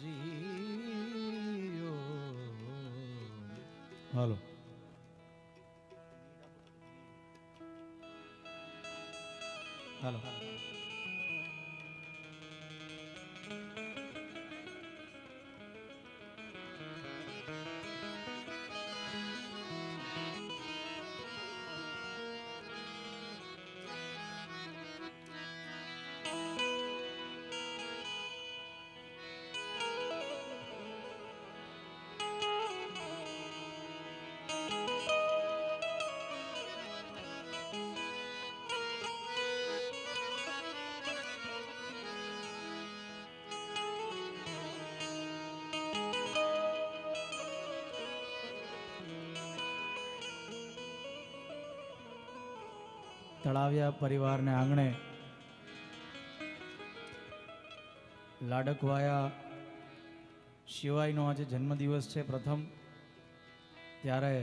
જીઓ હાલો હાલો તળાવિયા પરિવારને આંગણે લાડકવાયા શિવાયનો આજે જન્મદિવસ છે પ્રથમ, ત્યારે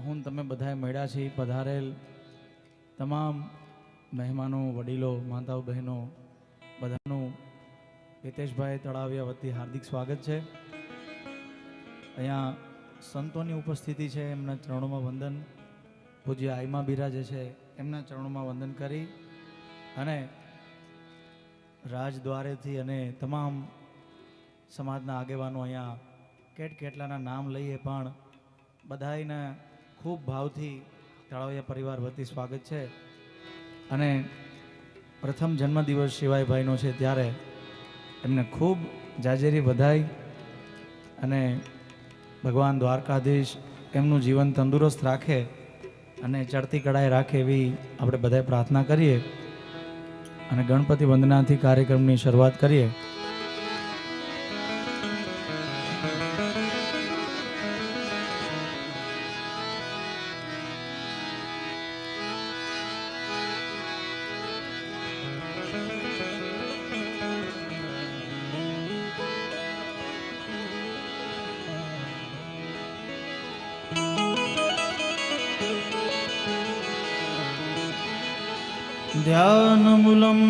હું તમે બધાએ મળ્યા છીએ પધારેલ તમામ મહેમાનો, વડીલો, માતાઓ, બહેનો બધાનું હિતેશભાઈ તળાવિયા વતી હાર્દિક સ્વાગત છે. અહીંયા સંતોની ઉપસ્થિતિ છે, એમના ચરણોમાં વંદન. પૂજ્ય આઈમા બિરાજે છે, એમના ચરણોમાં વંદન કરી અને રાજદ્વારેથી અને તમામ સમાજના આગેવાનો અહીંયા કેટલાના નામ લઈએ પણ બધાને ખૂબ ભાવથી તળાવિયા પરિવાર વતી સ્વાગત છે. અને પ્રથમ જન્મદિવસ શિવાયભાઈનો છે ત્યારે એમને ખૂબ જાજેરી વધાઈ અને ભગવાન દ્વારકાધીશ એમનું જીવન તંદુરસ્ત રાખે અને ચડતી કળાએ રાખે એવી આપણે બધાએ પ્રાર્થના કરીએ અને ગણપતિ વંદનાથી કાર્યક્રમની શરૂઆત કરીએ. ध्यानमूलं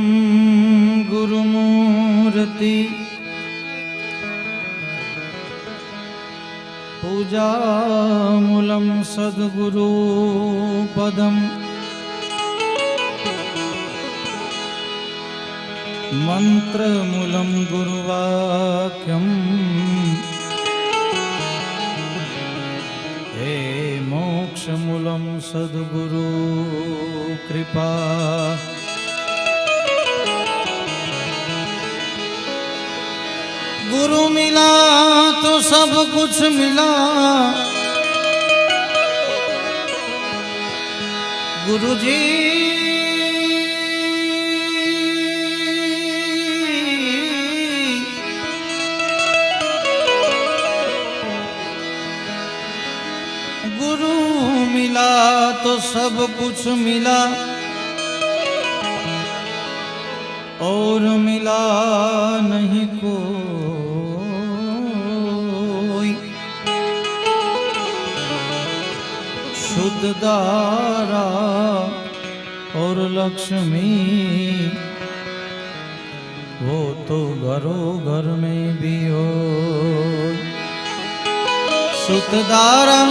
गुरुमूर्ति पूजामूलं सद्गुरुपदं मंत्रमूलं गुरुवाक्यं हे मोक्षमूलं सद्गुरु कृपा. गुरु मिला तो सब कुछ मिला, गुरुजी गुरु मिला तो सब कुछ मिला और मिला नहीं कोई. शुद्ध दारा और लक्ष्मी वो तो घरों घर में भी हो. शुद्ध दारा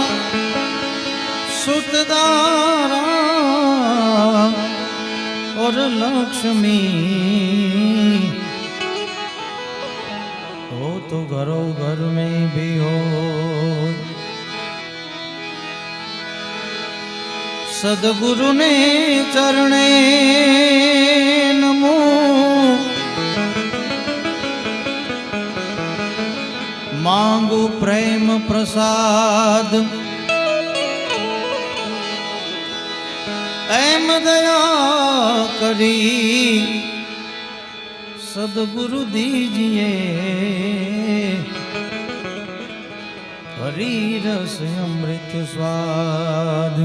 और लक्ष्मी वो तो घरों घर में भी हो. सदगुरु ने चरणे नमो, मांगू प्रेम प्रसाद. एम दया करी सदगुरु दीजिए, हरि रस अमृत स्वाद.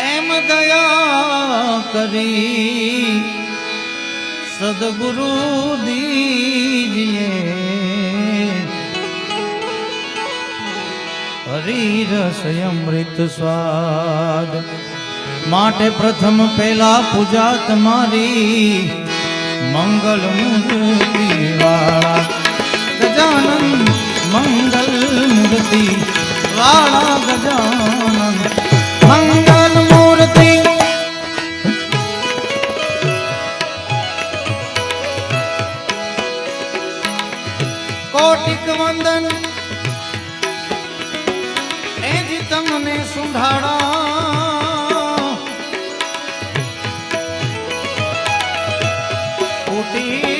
एम दया करी सदगुरु दीजिए, હરી રસ અમૃત સ્વાદ માટે પ્રથમ પહેલા પૂજા તમારી મંગલ મૂર્તિ વાળા ગજાનન મંગલ મૂર્તિ વાળા ગજાનન મંગલ મૂર્તિ કોટિક વંદન એજી તમને સુંઢાડા કોટી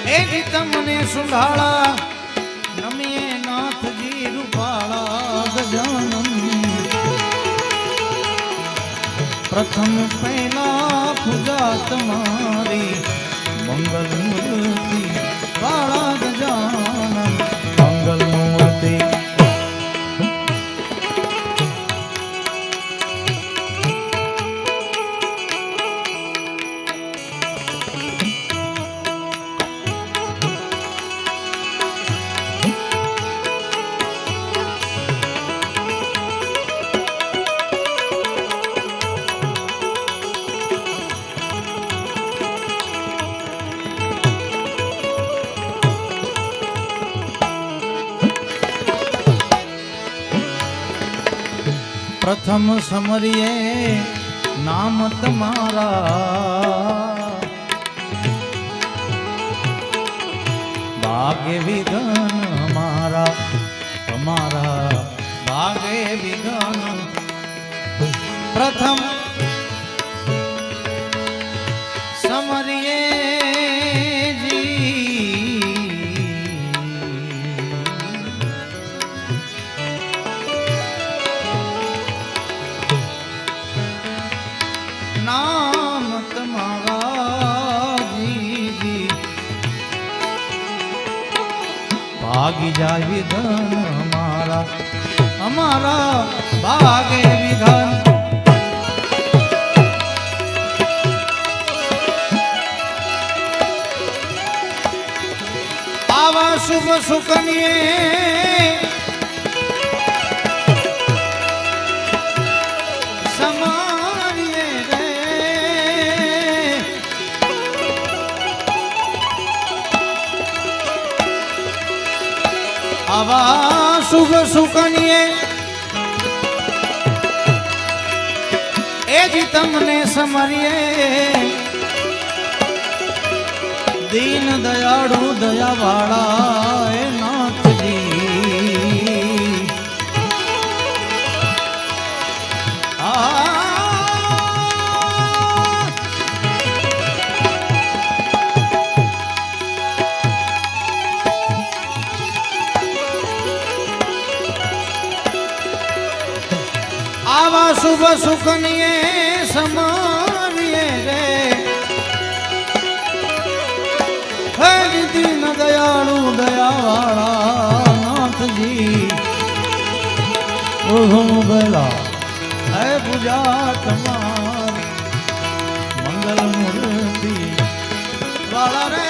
એજી તમને સુંઢાડા નમીએ નાથજી રૂપાળા ગજાનન પ્રથમ પહેલા પૂજા તમારી મંગલ મૂર્તિ વાળા ગજાનન મંગલ મૂર્તિ પ્રથમ સમરીએ નામ તમારા ભાગે વિઘન અમારા તમારા ભાગે વિઘન પ્રથમ સમરીએ નામ તમારા જીજી ભાગી જાય વિઘન અમારા અમારા ભાગે વિઘન આવા શુભ સુકન્યે આવા શુભ સુકન્યે એજી તમને સમરીએ દીન દયાળુ દયાવાળા એ નાથજી આવા શુભ સુકન્યે સમારીએ રે હે દીન દયાળુ દયાવાળા નાથજી ઓહો બેલા હે પૂજા તમારી મંગલ મૂર્તિ વાળા રે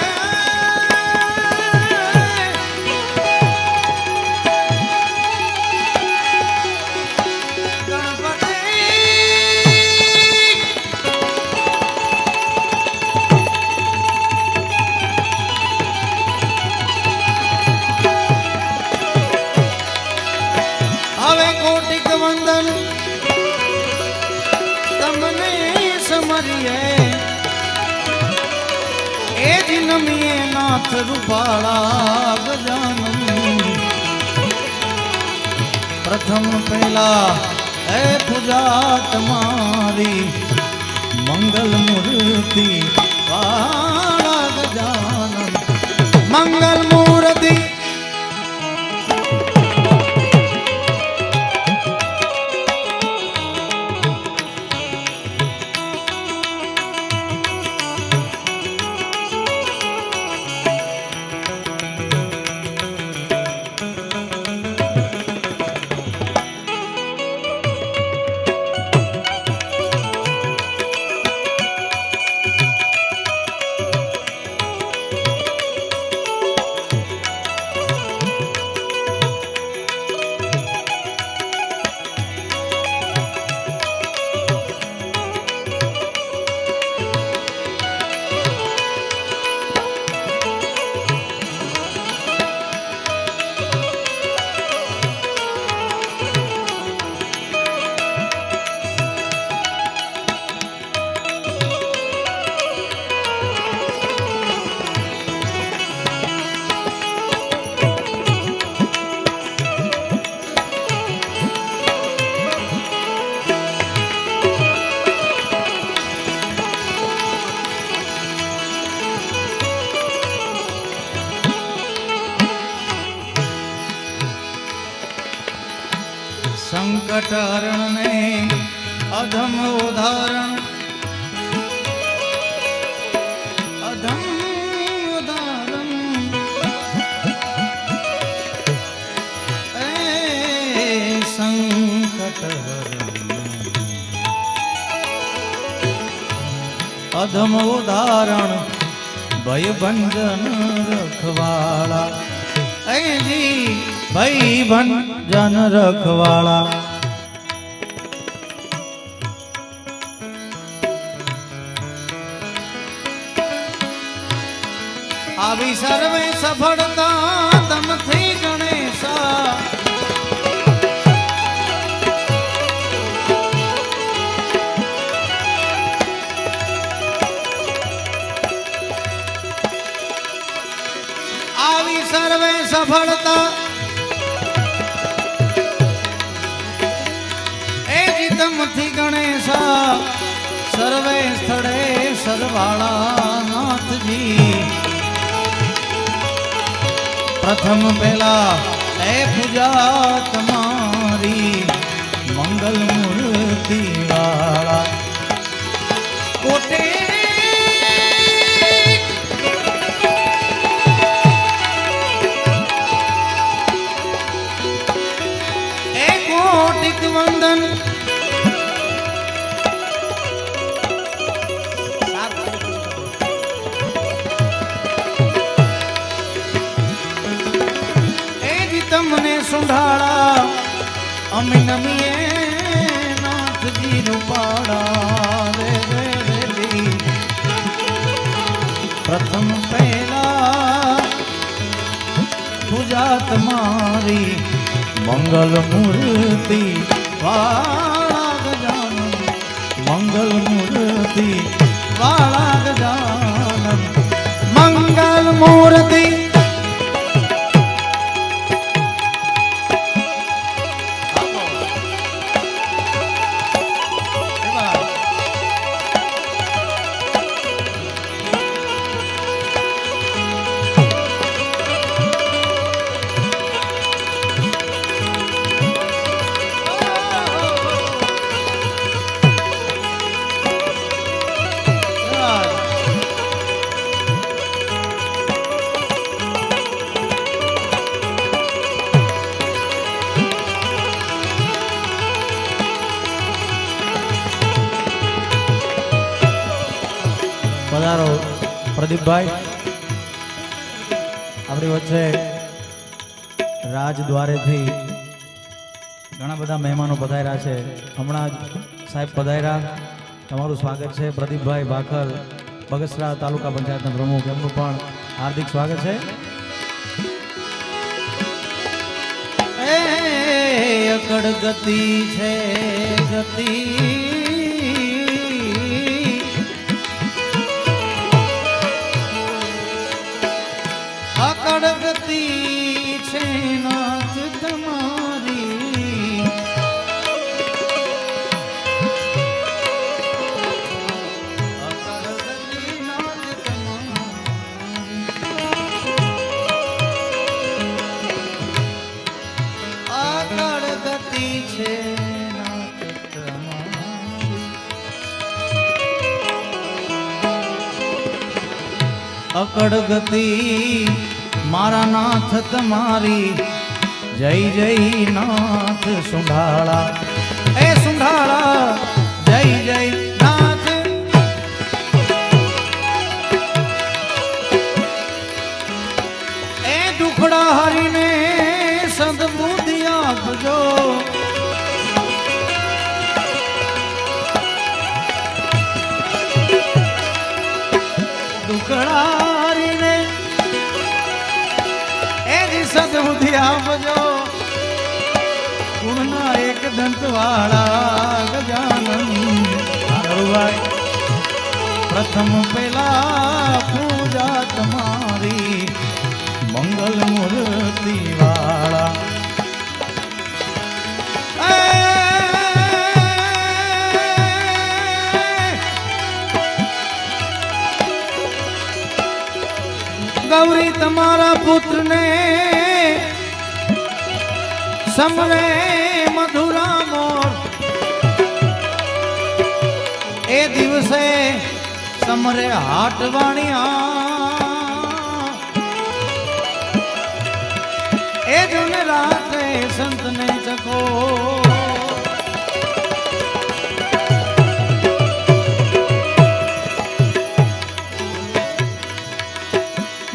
કોટિક વંદન તમને સમરીએ એ જ નમીએ નાથ રૂપાળા ગજાનન પ્રથમ પહેલા હે પૂજા તમારી મંગલ મૂર્તિ વાળા ગજાનન મંગલ મૂર્તિ સંકટ હરણ ને અધમ ઉદાહરણ અધમ ઉદાહરણ એ સંકટ હરણ અધમ ઉદાહરણ ભય ભંજન રખવાળા જી ભય ભંજન રખવાળા આવી સર્વે સફળતા તમથી ગણેશા આવી સર્વે સફળતા એ જ તમથી ગણેશા સર્વે સ્થળે સરવાળા નાથજી પ્રથમ પહેલા એ પૂજા તમારી મંગલ મૂર્તિ વાળા કોટે એ કોટિક વંદન તમને સુંઢાળા અમે નમીએ નાથજી રૂપાળા રે પ્રથમ પહેલા પૂજા તમારી મંગલ મૂર્તિ વાળા ગજાનન મંગલ મૂર્તિ વાળા ગજાનન મંગલ મૂર્તિ પધારો પ્રદીપભાઈ આપણી વચ્ચે રાજદ્વારેથી ઘણા બધા મહેમાનો પધાર્યા છે. હમણાં જ સાહેબ પધાર્યા, તમારું સ્વાગત છે. પ્રદીપભાઈ ભાખર બગસરા તાલુકા પંચાયતના પ્રમુખ, એમનું પણ હાર્દિક સ્વાગત છે. અકડ ગતિ છે ગતિ ગતિ છે નાથ તમારી આગળ ગતિ છે નાથ તમારી અકડ ગતિ મારા નાથ તમારી જય જય નાથ સુંઢાળા એ સુંઢાળા જય જય નાથ એ દુખડા હરીને સદબુદ્ધિ આપજો દુખડા હરીને સદબુદ્ધિ આપજો ગુણના એક દંત વાળા ગજાનન પ્રથમ પહેલા પૂજા તમારી મંગલ મૂર્તિ વાળા ગૌરી તમારા પુત્રને સમરે મધુરા એ દિવસે સમરે હાટવાણિયા એ જુન રાત્રે સંતને ચકો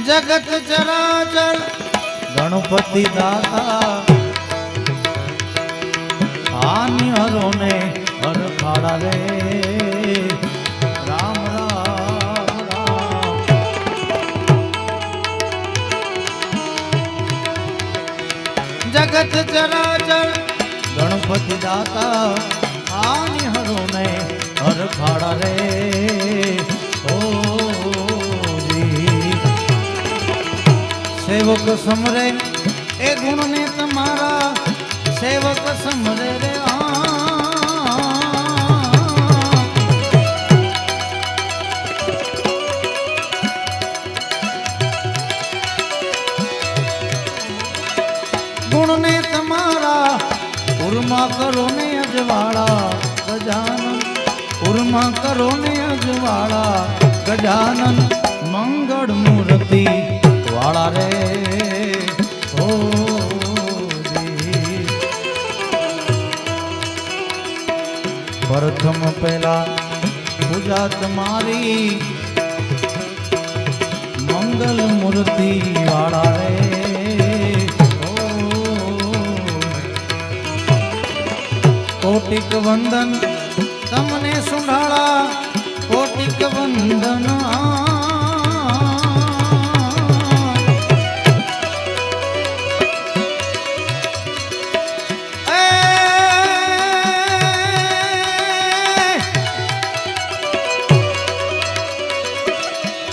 જગત ચરાચર ગણપતિ દાતા આની હરોને હર ખાડા રે રામ રામ રામ જગત ચરાચર ગણપતિ દાતા આની હરોને હર ખાડા રે ઓ સેવક સમરે એ ગુણ ને તમારા સેવક સમરે રે ગુણ ને તમારા ઉર્મા કરો ને અજવાળા ગજાનન ઉર્મા કરો ને અજવાળા ગજાનન મંગળ મૂર્તિ વાળા રે ઓ પ્રથમ પહેલા પૂજા તમારી મંગલ મૂર્તિ વાળા રે કોટિક વંદન તમને સુંઢાળા કોટિક વંદન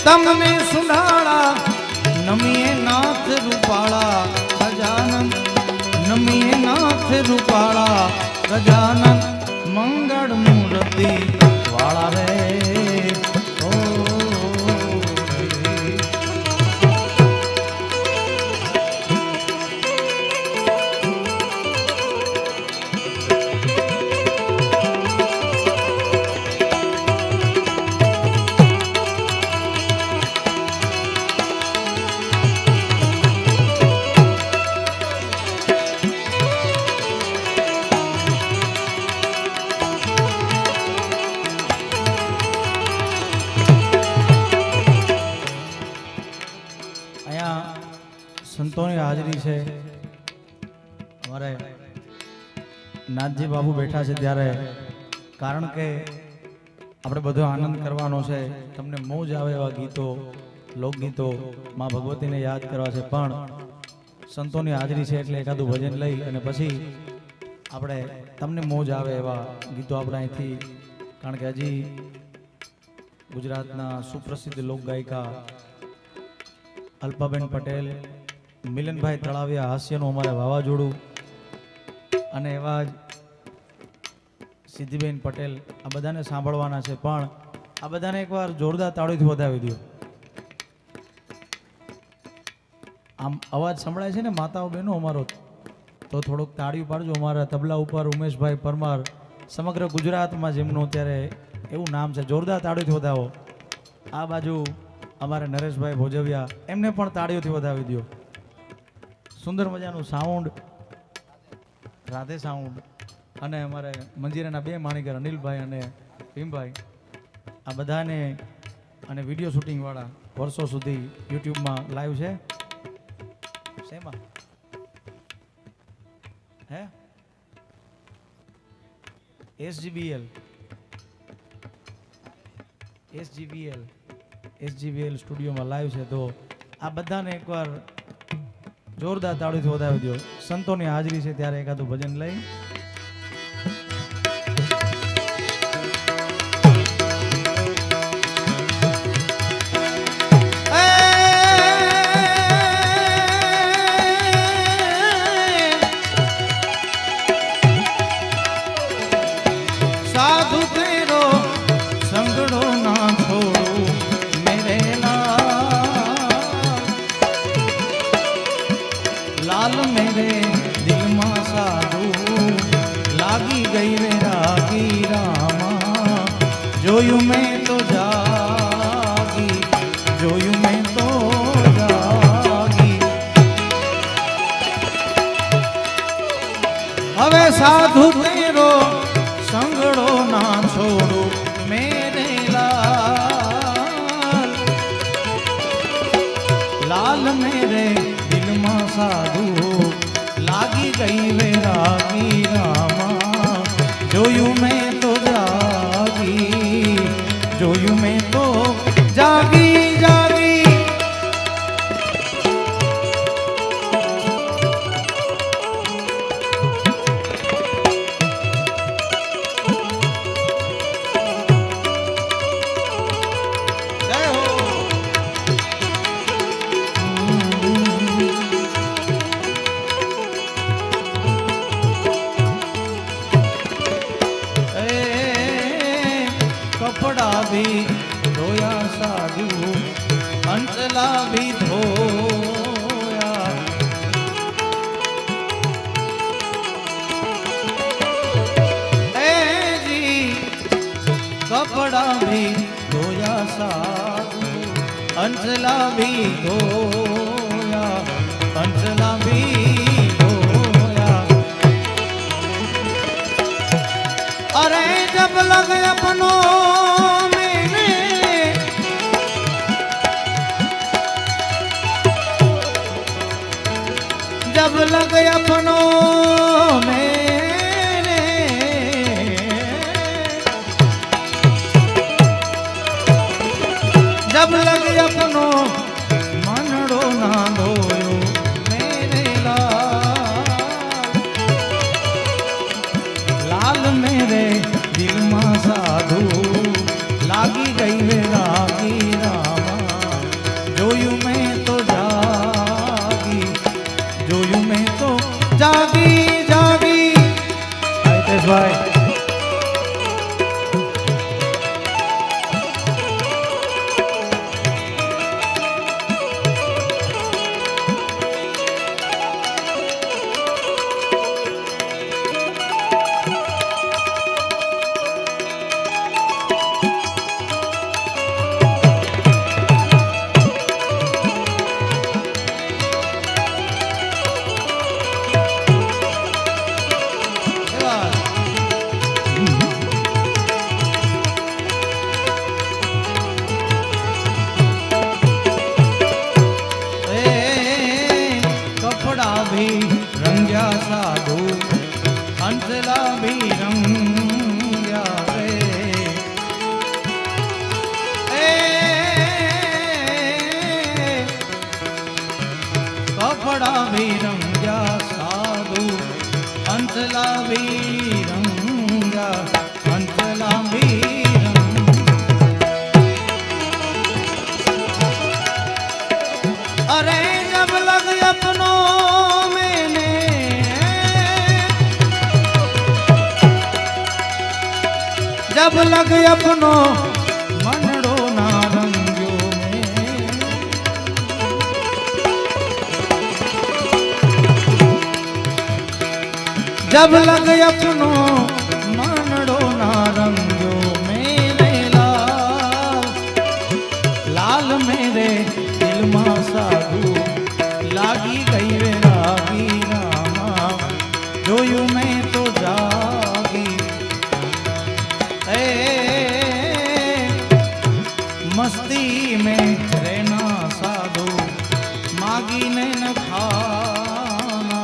તમને સુંઢાળા નમીએ નાથ રૂપાળા ગજાનન નમીએ નાથ રૂપાળા ગજાનન મંગળ મૂર્તિ વાળા રે ઓ સંતોની હાજરી છે અમારે નાથજી બાબુ બેઠા છે ત્યારે કારણ કે આપણે બધો આનંદ કરવાનો છે તમને મોજ આવે એવા ગીતો લોકગીતો માં ભગવતીને યાદ કરવા છે પણ સંતોની હાજરી છે એટલે એકાદું ભજન લઈ અને પછી આપણે તમને મોજ આવે એવા ગીતો આપણે અહીંથી કારણ કે હજી ગુજરાતના સુપ્રસિદ્ધ લોકગાયિકા અલ્પાબેન પટેલ મિલનભાઈ તળાવિયા હાસ્યનું અમારે વાવાઝોડું અને એવા જ સિદ્ધિબેન પટેલ આ બધાને સાંભળવાના છે પણ આ બધાને એકવાર જોરદાર તાળીથી વધાવી દો આમ અવાજ સંભળાય છે ને માતાઓ બહેનો અમારો તો થોડુંક તાળીઓ પાડજો અમારા તબલા ઉપર ઉમેશભાઈ પરમાર સમગ્ર ગુજરાતમાં જેમનું અત્યારે એવું નામ છે જોરદાર તાળીથી વધાવો આ બાજુ અમારે નરેશભાઈ ભોજવિયા એમને પણ તાળીઓથી વધાવી દો સુંદર મજાનું સાઉન્ડ રાધે સાઉન્ડ અને અમારે મંજીરાના બે માણીગર અનિલભાઈ અને ભીમભાઈ આ બધાને અને વિડીયો શૂટિંગવાળા વર્ષો સુધી યુટ્યુબમાં લાઈવ છે શેમાં હે એસજીવીએલ સ્ટુડિયોમાં લાઈવ છે તો આ બધાને એકવાર જોરદાર તાળીથી વધાવી દો સંતોની હાજરી છે ત્યારે એકાદું ભજન લઈ સાધુ તેરો સંગડો ના છોડો મેરે લાલ મેરે દિલ માં સાધુ लाल मेरे दिल में साधु लागी गई वैरागी रामा जोयू मैं तो जागी जोयू मैं तो जागी जागी कपड़ा भी धोया साधु अंचला भी धोया जी कपड़ा भी धोया साधु अंचला भी धोया अंचला भी धोया अरे जब लग अपनों जब लग अपनों मेरे जब लग अपनों मनड़ो ना धोयो मेरे लाल मेरे दिल में साधु लागी गई वैरागी रामा जोयू मैं तो जागी जोयू मैं तो जागी जागी आयतेश भाई भी रंग्या साधु अंचला भी रंग्या रे कपड़ा भी रंग्या साधु अंचला भी रंग्या अंचला भी अरे जब लग अपनों जब लग अपनो मनड़ो ना रंग्यो में जब लग अपनो मनड़ो ना रंग्यो मेरे लाल मेरे दिल में साधु लागी गई वैरागी रामा जोयू मैं तो जागी मस्ती में रहना साधु मागी ने न खाना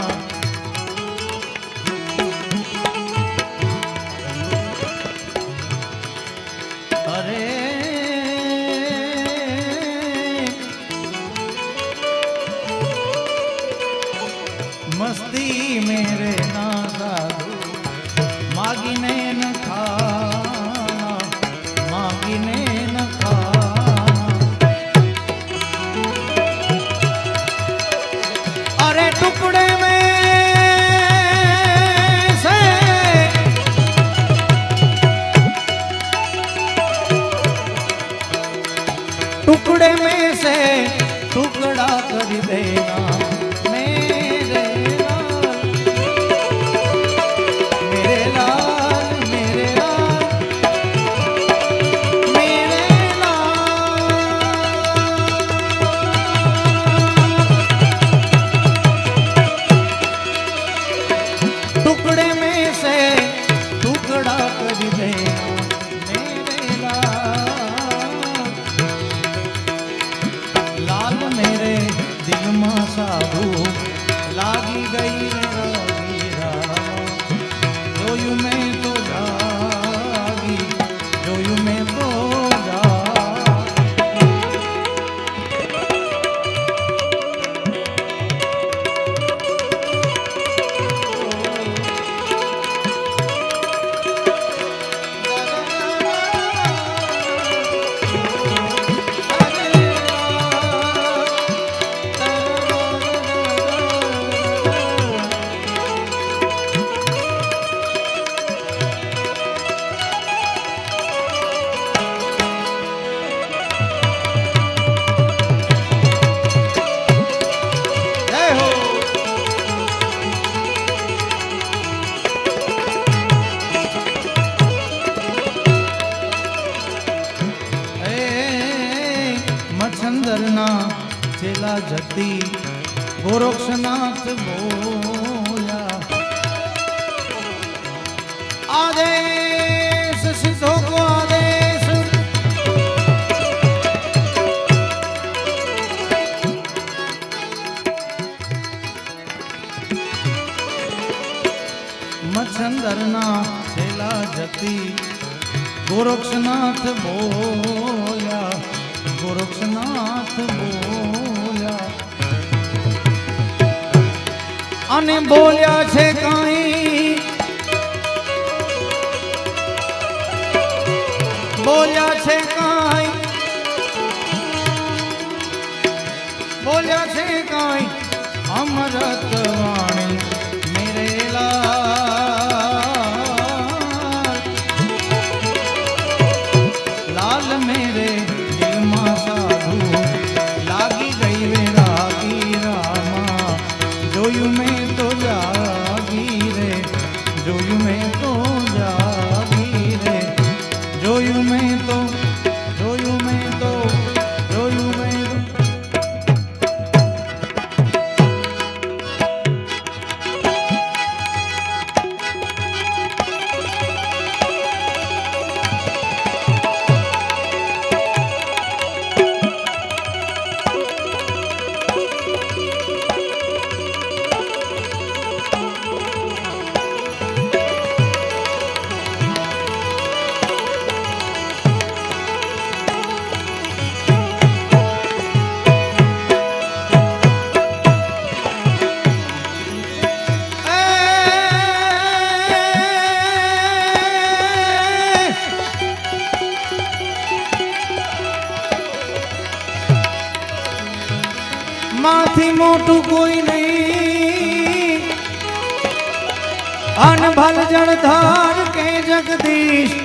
अरे मस्ती में रहना साधु मागी ने न खाना मागी ने न खाना अरे टुकड़े में से टुकड़े में से टुकड़ा कर देना દિલમાં સાધુ લાગી ગઈ રે રવિ રામ જોયું મેં તો જાગી જોયું મેં તો મચ્છંદરના ચેલા જતી ગોરક્ષનાથ બોલ્યા આદેશ સીધો કો આદેશ મચ્છંદરના ચેલા જતી ગોરક્ષનાથ બોલ્યા ગોરક્ષનાથ બોલ્યા અને બોલ્યા છે કાંઈ બોલ્યા છે કાંઈ બોલ્યા છે કાંઈ અમૃત વાણી મેરેલા લાલ મેરે જોયું મેં તો જાગી રે જોયું મેં તો જાગી રે જોયું મેં તો જોયું મેં તો જોયું મેં તો માથી મોટું કોઈ નહીં અનભલ જળધાર કે જગદીશ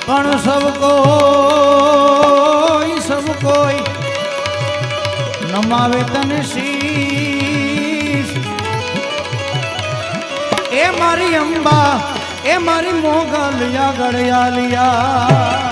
પણ સબ કોઈ નમાવે તને શીશ એ મારી અંબા એ મારી મોગલ યા ગળિયાલિયા